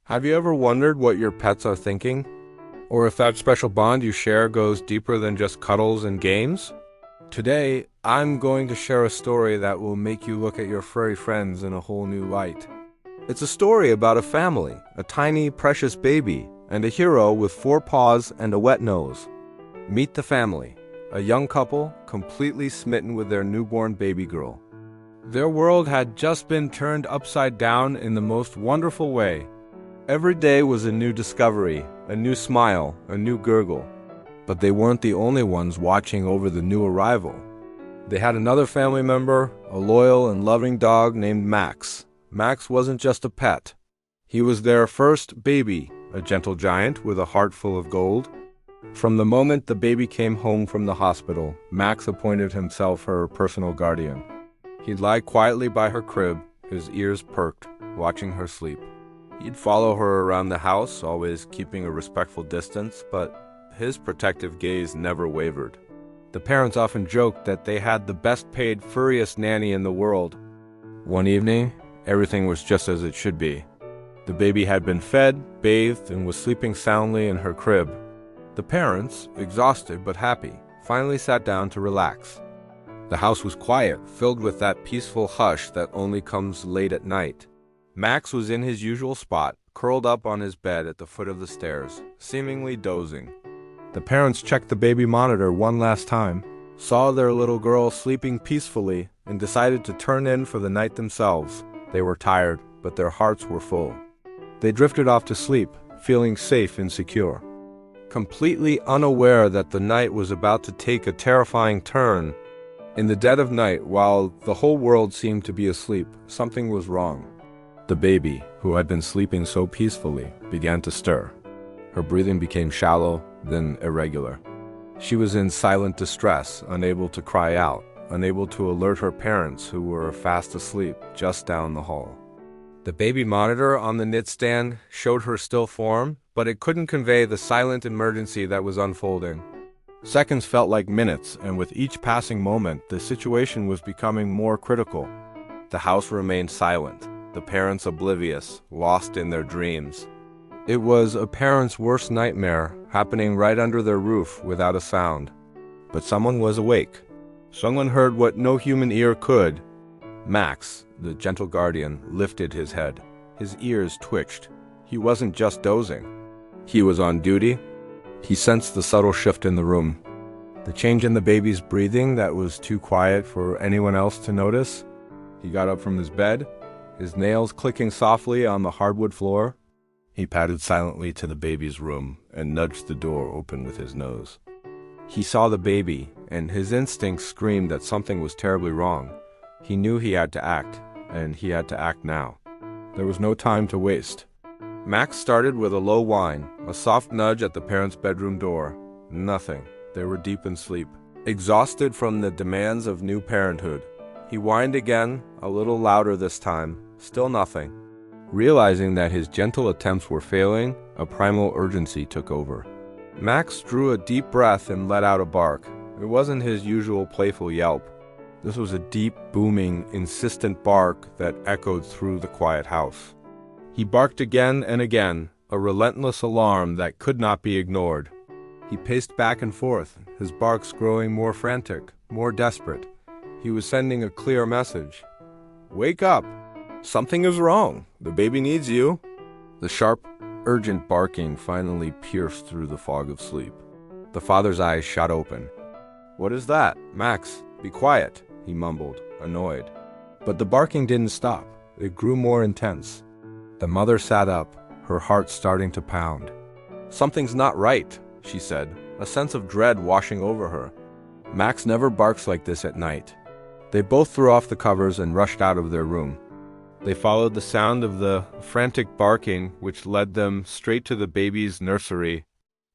Have you ever wondered what your pets are thinking? Or if that special bond you share goes deeper than just cuddles and games? Today, I'm going to share a story that will make you look at your furry friends in a whole new light. It's a story about a family, a tiny, precious baby, and a hero with 4 paws and a wet nose. Meet the family, a young couple completely smitten with their newborn baby girl. Their world had just been turned upside down in the most wonderful way. Every day was a new discovery, a new smile, a new gurgle. But they weren't the only ones watching over the new arrival. They had another family member, a loyal and loving dog named Max. Max wasn't just a pet. He was their first baby, a gentle giant with a heart full of gold. From the moment the baby came home from the hospital, Max appointed himself her personal guardian. He'd lie quietly by her crib, his ears perked, watching her sleep. He'd follow her around the house, always keeping a respectful distance, but his protective gaze never wavered. The parents often joked that they had the best-paid, furriest nanny in the world. One evening, everything was just as it should be. The baby had been fed, bathed, and was sleeping soundly in her crib. The parents, exhausted but happy, finally sat down to relax. The house was quiet, filled with that peaceful hush that only comes late at night. Max was in his usual spot, curled up on his bed at the foot of the stairs, seemingly dozing. The parents checked the baby monitor one last time, saw their little girl sleeping peacefully, and decided to turn in for the night themselves. They were tired, but their hearts were full. They drifted off to sleep, feeling safe and secure. Completely unaware that the night was about to take a terrifying turn, in the dead of night, while the whole world seemed to be asleep, something was wrong. The baby, who had been sleeping so peacefully, began to stir. Her breathing became shallow, then irregular. She was in silent distress, unable to cry out, unable to alert her parents who were fast asleep just down the hall. The baby monitor on the nightstand showed her still form, but it couldn't convey the silent emergency that was unfolding. Seconds felt like minutes, and with each passing moment, the situation was becoming more critical. The house remained silent. The parents oblivious, lost in their dreams. It was a parent's worst nightmare, happening right under their roof without a sound. But someone was awake. Someone heard what no human ear could. Max, the gentle guardian, lifted his head. His ears twitched. He wasn't just dozing. He was on duty. He sensed the subtle shift in the room. The change in the baby's breathing that was too quiet for anyone else to notice. He got up from his bed, his nails clicking softly on the hardwood floor. He padded silently to the baby's room and nudged the door open with his nose. He saw the baby, and his instincts screamed that something was terribly wrong. He knew he had to act, and he had to act now. There was no time to waste. Max started with a low whine, a soft nudge at the parents' bedroom door. Nothing. They were deep in sleep, exhausted from the demands of new parenthood. He whined again, a little louder this time. Still nothing. Realizing that his gentle attempts were failing, a primal urgency took over. Max drew a deep breath and let out a bark. It wasn't his usual playful yelp. This was a deep, booming, insistent bark that echoed through the quiet house. He barked again and again, a relentless alarm that could not be ignored. He paced back and forth, his barks growing more frantic, more desperate. He was sending a clear message. Wake up! Something is wrong. The baby needs you. The sharp, urgent barking finally pierced through the fog of sleep. The father's eyes shot open. What is that? Max, be quiet, he mumbled, annoyed. But the barking didn't stop. It grew more intense. The mother sat up, her heart starting to pound. Something's not right, she said, a sense of dread washing over her. Max never barks like this at night. They both threw off the covers and rushed out of their room. They followed the sound of the frantic barking, which led them straight to the baby's nursery.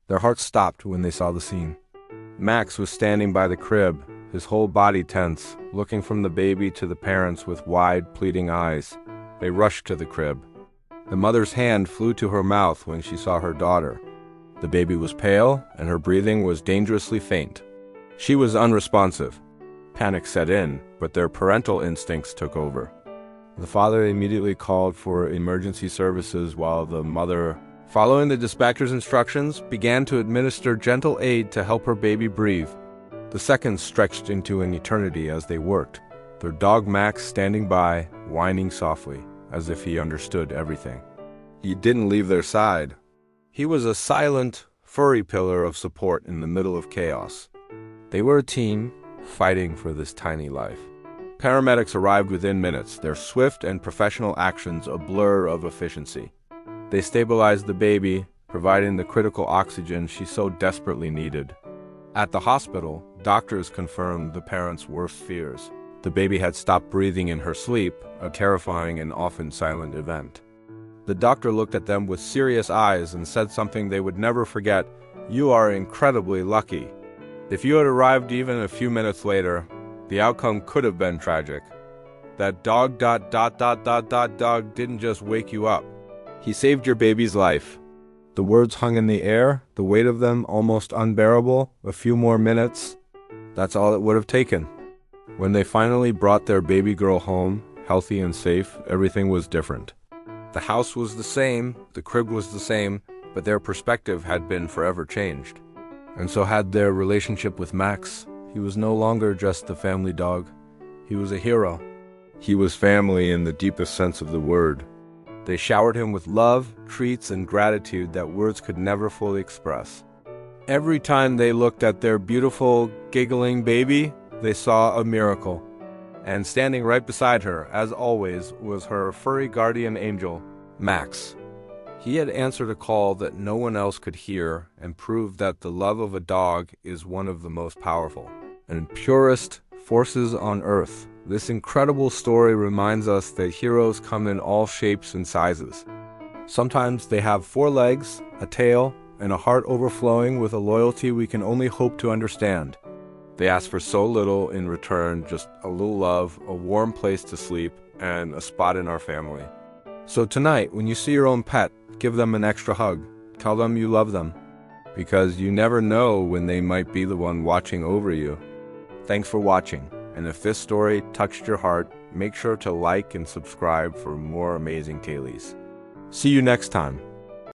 Their hearts stopped when they saw the scene. Max was standing by the crib, his whole body tense, looking from the baby to the parents with wide, pleading eyes. They rushed to the crib. The mother's hand flew to her mouth when she saw her daughter. The baby was pale, and her breathing was dangerously faint. She was unresponsive. Panic set in, but their parental instincts took over. The father immediately called for emergency services while the mother, following the dispatcher's instructions, began to administer gentle aid to help her baby breathe. The seconds stretched into an eternity as they worked, their dog Max standing by, whining softly, as if he understood everything. He didn't leave their side. He was a silent, furry pillar of support in the middle of chaos. They were a team, fighting for this tiny life. Paramedics arrived within minutes, their swift and professional actions a blur of efficiency. They stabilized the baby, providing the critical oxygen she so desperately needed. At the hospital, doctors confirmed the parents' worst fears. The baby had stopped breathing in her sleep, a terrifying and often silent event. The doctor looked at them with serious eyes and said something they would never forget: "You are incredibly lucky. If you had arrived even a few minutes later, the outcome could have been tragic. That dog didn't just wake you up. He saved your baby's life." The words hung in the air, the weight of them almost unbearable. A few more minutes, that's all it would have taken. When they finally brought their baby girl home, healthy and safe, everything was different. The house was the same, the crib was the same, but their perspective had been forever changed. And so had their relationship with Max. He was no longer just the family dog. He was a hero. He was family in the deepest sense of the word. They showered him with love, treats, and gratitude that words could never fully express. Every time they looked at their beautiful, giggling baby, they saw a miracle. And standing right beside her, as always, was her furry guardian angel, Max. He had answered a call that no one else could hear and proved that the love of a dog is one of the most powerful and purest forces on earth. This incredible story reminds us that heroes come in all shapes and sizes. Sometimes they have 4 legs, a tail, and a heart overflowing with a loyalty we can only hope to understand. They ask for so little in return, just a little love, a warm place to sleep, and a spot in our family. So tonight, when you see your own pet, give them an extra hug. Tell them you love them, because you never know when they might be the one watching over you. Thanks for watching, and if this story touched your heart, make sure to like and subscribe for more amazing tailies. See you next time.